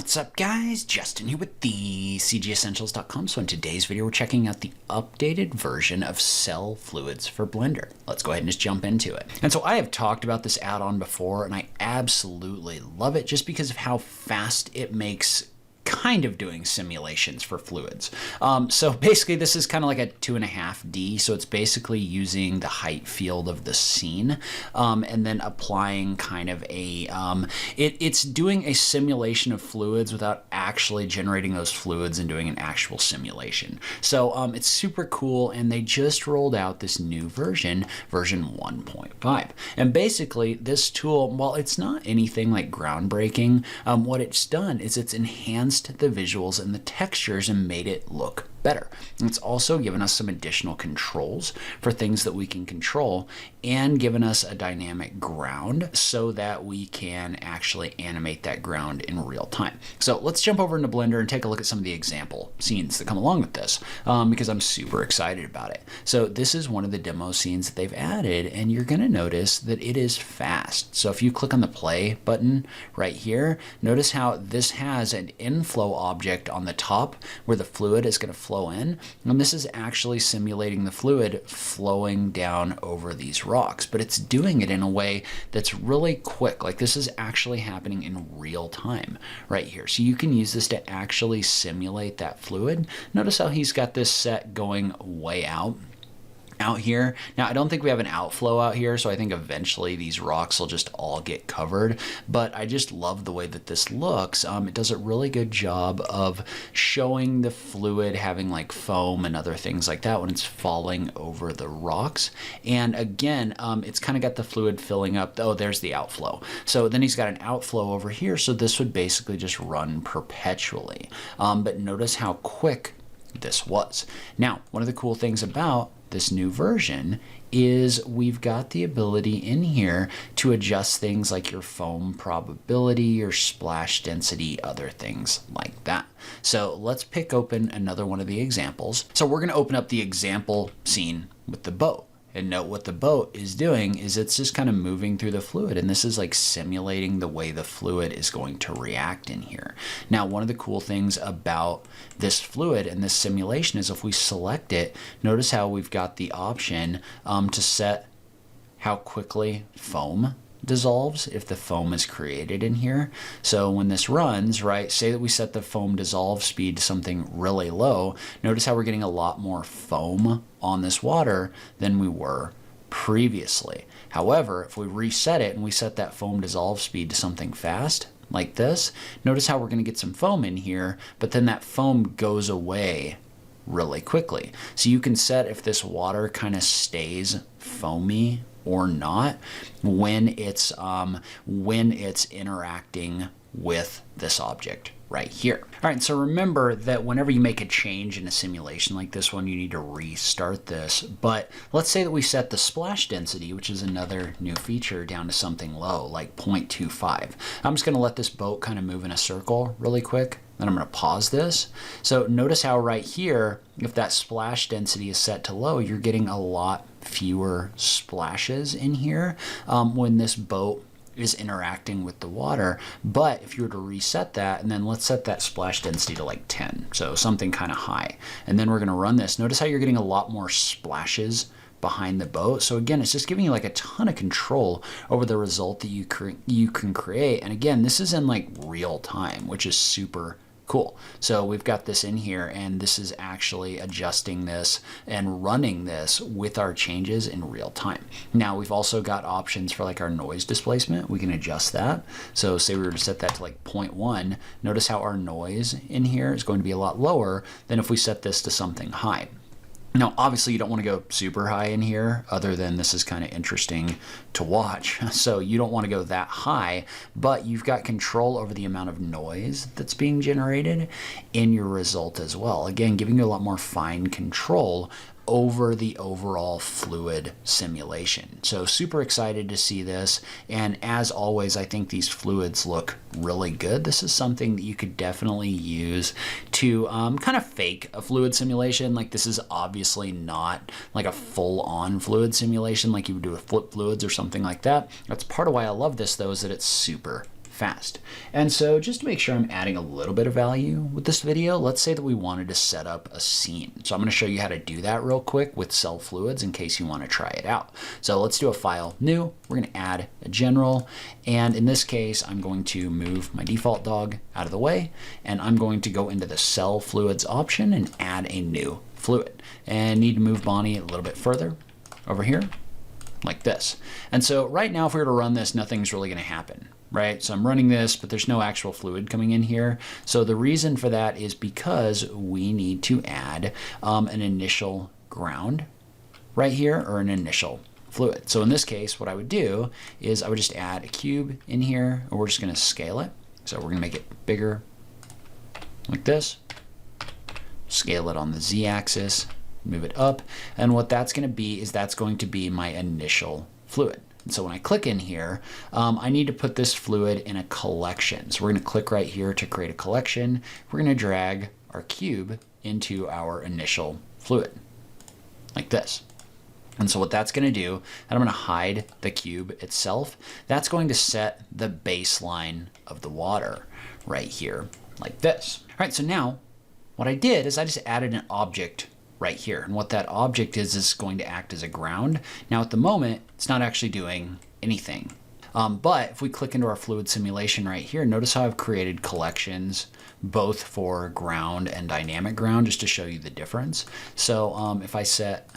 What's up guys, Justin here with the CGEssentials.com. So in today's video we're checking out the updated version of cell fluids for Blender. Let's go ahead and just jump into it. And so I have talked about this add-on before and I absolutely love it just because of how fast it makes kind of doing simulations for fluids. So basically this is kind of like a 2.5D, so it's basically using the height field of the scene and then applying kind of a, it's doing a simulation of fluids without actually generating those fluids and doing an actual simulation. So it's super cool, and they just rolled out this new version 1.5. And basically this tool, while it's not anything like groundbreaking, what it's done is it's enhanced the visuals and the textures and made it look better. And it's also given us some additional controls for things that we can control and given us a dynamic ground so that we can actually animate that ground in real time. So let's jump over into Blender and take a look at some of the example scenes that come along with this because I'm super excited about it. So this is one of the demo scenes that they've added, and you're going to notice that it is fast. So if you click on the play button right here, notice how this has an inflow object on the top where the fluid is going to flow in, and this is actually simulating the fluid flowing down over these rocks, but it's doing it in a way that's really quick. Like this is actually happening in real time right here. So you can use this to actually simulate that fluid. Notice how he's got this set going way out here. Now, I don't think we have an outflow out here, so I think eventually these rocks will just all get covered, but I just love the way that this looks. It does a really good job of showing the fluid having like foam and other things like that when it's falling over the rocks. And again, it's kind of got the fluid filling up. Oh, there's the outflow. So then he's got an outflow over here, so this would basically just run perpetually. But notice how quick this was. Now, one of the cool things about this new version is we've got the ability in here to adjust things like your foam probability, your splash density, other things like that. So let's pick open another one of the examples. So we're going to open up the example scene with the boat. And note what the boat is doing is it's just kind of moving through the fluid, and this is like simulating the way the fluid is going to react in here. Now, one of the cool things about this fluid and this simulation is if we select it, notice how we've got the option to set how quickly foam dissolves if the foam is created in here. So when this runs, right, say that we set the foam dissolve speed to something really low, notice how we're getting a lot more foam on this water than we were previously. However, if we reset it and we set that foam dissolve speed to something fast, like this, notice how we're going to get some foam in here, but then that foam goes away really quickly. So you can set if this water kind of stays foamy or not when it's interacting with this object right here. All right, so remember that whenever you make a change in a simulation like this one, you need to restart this. But let's say that we set the splash density, which is another new feature, down to something low, like 0.25. I'm just going to let this boat kind of move in a circle really quick. Then I'm going to pause this. So notice how right here, if that splash density is set to low, you're getting a lot fewer splashes in here when this boat is interacting with the water. But if you were to reset that, and then let's set that splash density to like 10, so something kind of high, and then we're going to run this, notice how you're getting a lot more splashes behind the boat. So again, it's just giving you like a ton of control over the result that you can create. And again, this is in like real time, which is super cool. So we've got this in here, and this is actually adjusting this and running this with our changes in real time. Now we've also got options for like our noise displacement. We can adjust that. So say we were to set that to like 0.1, notice how our noise in here is going to be a lot lower than if we set this to something high. Now, obviously, you don't want to go super high in here, other than this is kind of interesting to watch. So you don't want to go that high, but you've got control over the amount of noise that's being generated in your result as well. Again, giving you a lot more fine control over the overall fluid simulation. So super excited to see this, and as always, I think these fluids look really good. This is something that you could definitely use to kind of fake a fluid simulation. Like this is obviously not like a full-on fluid simulation like you would do with flip fluids or something like that. That's part of why I love this though, is that it's super fast. And so just to make sure I'm adding a little bit of value with this video, let's say that we wanted to set up a scene. So I'm going to show you how to do that real quick with cell fluids in case you want to try it out. So let's do a file new. We're going to add a general. And in this case, I'm going to move my default dog out of the way. And I'm going to go into the cell fluids option and add a new fluid. And need to move Bonnie a little bit further over here, like this. And so right now, if we were to run this, nothing's really going to happen, right? So I'm running this, but there's no actual fluid coming in here. So the reason for that is because we need to add an initial ground right here, or an initial fluid. So in this case, what I would do is I would just add a cube in here, and we're just going to scale it. So we're going to make it bigger like this. Scale it on the z-axis. Move it up, and what that's going to be is that's going to be my initial fluid. And so when I click in here, I need to put this fluid in a collection. So we're going to click right here to create a collection. We're going to drag our cube into our initial fluid, like this. And so what that's going to do, and I'm going to hide the cube itself, that's going to set the baseline of the water right here, like this. All right, so now what I did is I just added an object right here. And what that object is going to act as a ground. Now at the moment, it's not actually doing anything. But if we click into our fluid simulation right here, notice how I've created collections both for ground and dynamic ground, just to show you the difference. So if I set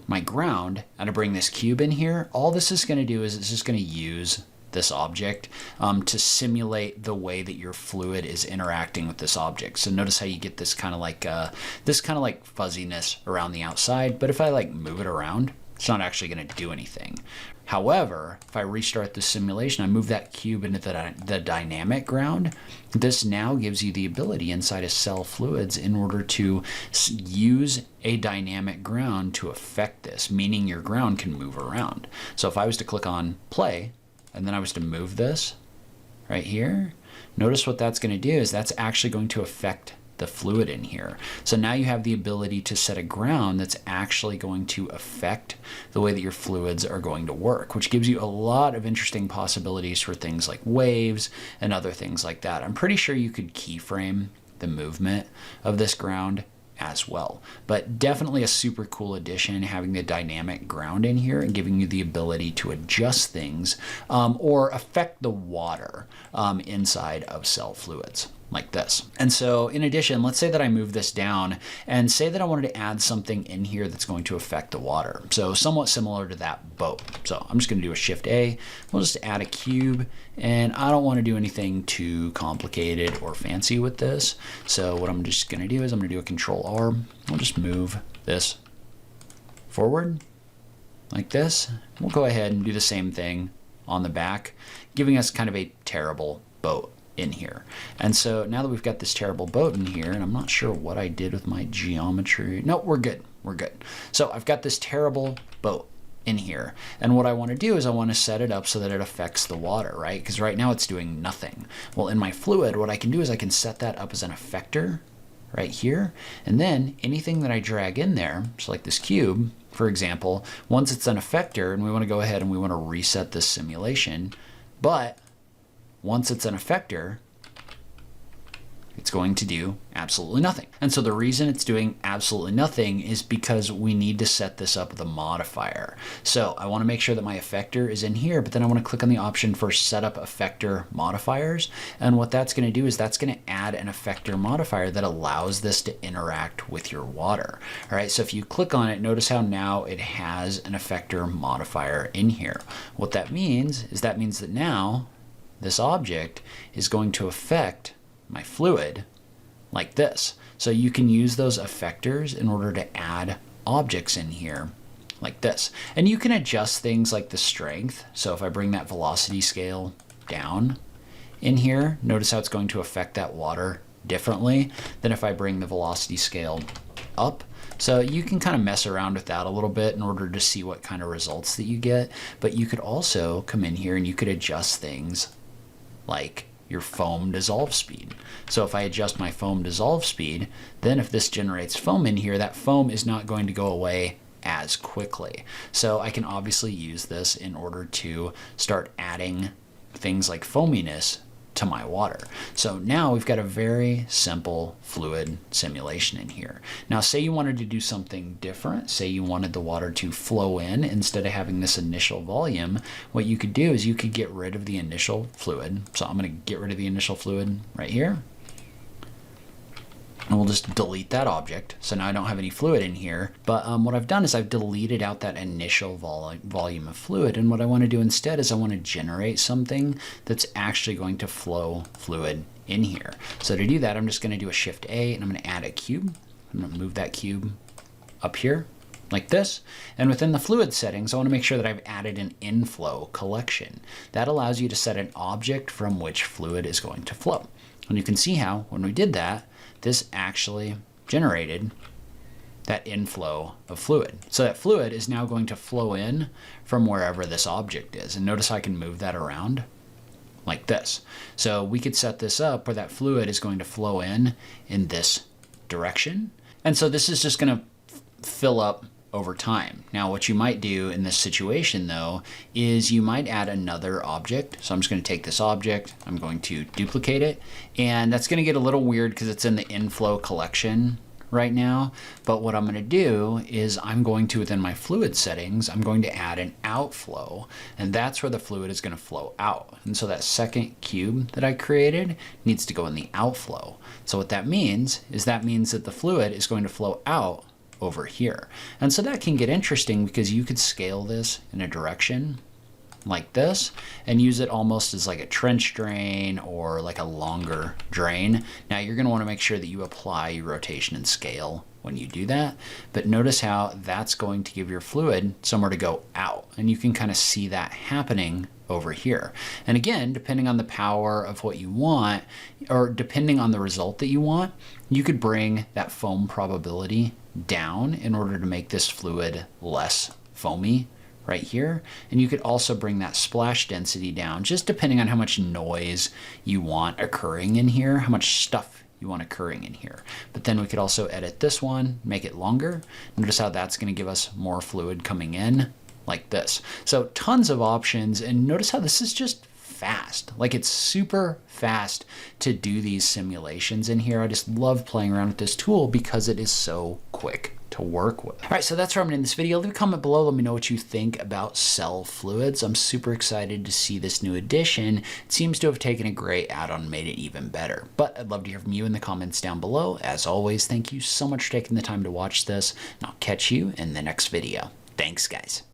my ground and I bring this cube in here, all this is going to do is it's just going to use this object to simulate the way that your fluid is interacting with this object. So notice how you get this kind of like fuzziness around the outside, but if I like move it around, it's not actually going to do anything. However, if I restart the simulation, I move that cube into the dynamic ground, this now gives you the ability inside of cell fluids in order to use a dynamic ground to affect this, meaning your ground can move around. So if I was to click on play, and then I was to move this right here, notice what that's going to do is that's actually going to affect the fluid in here. So now you have the ability to set a ground that's actually going to affect the way that your fluids are going to work, which gives you a lot of interesting possibilities for things like waves and other things like that. I'm pretty sure you could keyframe the movement of this ground as well, but definitely a super cool addition having the dynamic ground in here and giving you the ability to adjust things or affect the water inside of cell fluids like this. And so in addition, let's say that I move this down and say that I wanted to add something in here that's going to affect the water. So somewhat similar to that boat. So I'm just going to do a Shift A. We'll just add a cube, and I don't want to do anything too complicated or fancy with this. So what I'm just going to do is I'm going to do a Control R. We'll just move this forward like this. We'll go ahead and do the same thing on the back, giving us kind of a terrible boat in here. And so now that we've got this terrible boat in here, and I'm not sure what I did with my geometry. No, we're good. We're good. So I've got this terrible boat in here. And what I want to do is I want to set it up so that it affects the water, right? Because right now it's doing nothing. Well, in my fluid, what I can do is I can set that up as an effector right here. And then anything that I drag in there, so like this cube, for example, once it's an effector, and we want to go ahead and we want to reset this simulation, but once it's an effector, it's going to do absolutely nothing. And so the reason it's doing absolutely nothing is because we need to set this up with a modifier. So I want to make sure that my effector is in here, but then I want to click on the option for set up effector modifiers. And what that's going to do is that's going to add an effector modifier that allows this to interact with your water. All right, so if you click on it, notice how now it has an effector modifier in here. What that means is that now this object is going to affect my fluid like this. So you can use those effectors in order to add objects in here like this. And you can adjust things like the strength. So if I bring that velocity scale down in here, notice how it's going to affect that water differently than if I bring the velocity scale up. So you can kind of mess around with that a little bit in order to see what kind of results that you get. But you could also come in here and you could adjust things like your foam dissolve speed. So if I adjust my foam dissolve speed, then if this generates foam in here, that foam is not going to go away as quickly. So I can obviously use this in order to start adding things like foaminess to my water. So now we've got a very simple fluid simulation in here. Now say you wanted to do something different, say you wanted the water to flow in instead of having this initial volume, what you could do is you could get rid of the initial fluid. So I'm going to get rid of the initial fluid right here. And we'll just delete that object. So now I don't have any fluid in here. But what I've done is I've deleted out that initial volume of fluid. And what I want to do instead is I want to generate something that's actually going to flow fluid in here. So to do that, I'm just going to do a Shift A and I'm going to add a cube. I'm going to move that cube up here like this. And within the fluid settings, I want to make sure that I've added an inflow collection. That allows you to set an object from which fluid is going to flow. And you can see how when we did that, this actually generated that inflow of fluid. So that fluid is now going to flow in from wherever this object is. And notice I can move that around like this. So we could set this up where that fluid is going to flow in this direction. And so this is just going to fill up over time. Now what you might do in this situation though is you might add another object. So I'm just going to take this object, I'm going to duplicate it, and that's going to get a little weird because it's in the inflow collection right now. But what I'm going to do is I'm going to, within my fluid settings, I'm going to add an outflow, and that's where the fluid is going to flow out. And so that second cube that I created needs to go in the outflow. So what that means is that the fluid is going to flow out over here. And so that can get interesting because you could scale this in a direction like this and use it almost as like a trench drain or like a longer drain. Now you're going to want to make sure that you apply your rotation and scale when you do that, but notice how that's going to give your fluid somewhere to go out, and you can kind of see that happening over here. And again, depending on the power of what you want, or depending on the result that you want, you could bring that foam probability down in order to make this fluid less foamy right here. And you could also bring that splash density down, just depending on how much noise you want occurring in here, how much stuff you want occurring in here. But then we could also edit this one, make it longer. Notice how that's going to give us more fluid coming in like this. So tons of options, and notice how this is just fast. Like it's super fast to do these simulations in here. I just love playing around with this tool because it is so quick to work with. All right, so that's where I'm in this video. Leave a comment below. Let me know what you think about cell fluids. I'm super excited to see this new addition. It seems to have taken a great add-on and made it even better. But I'd love to hear from you in the comments down below. As always, thank you so much for taking the time to watch this, and I'll catch you in the next video. Thanks, guys.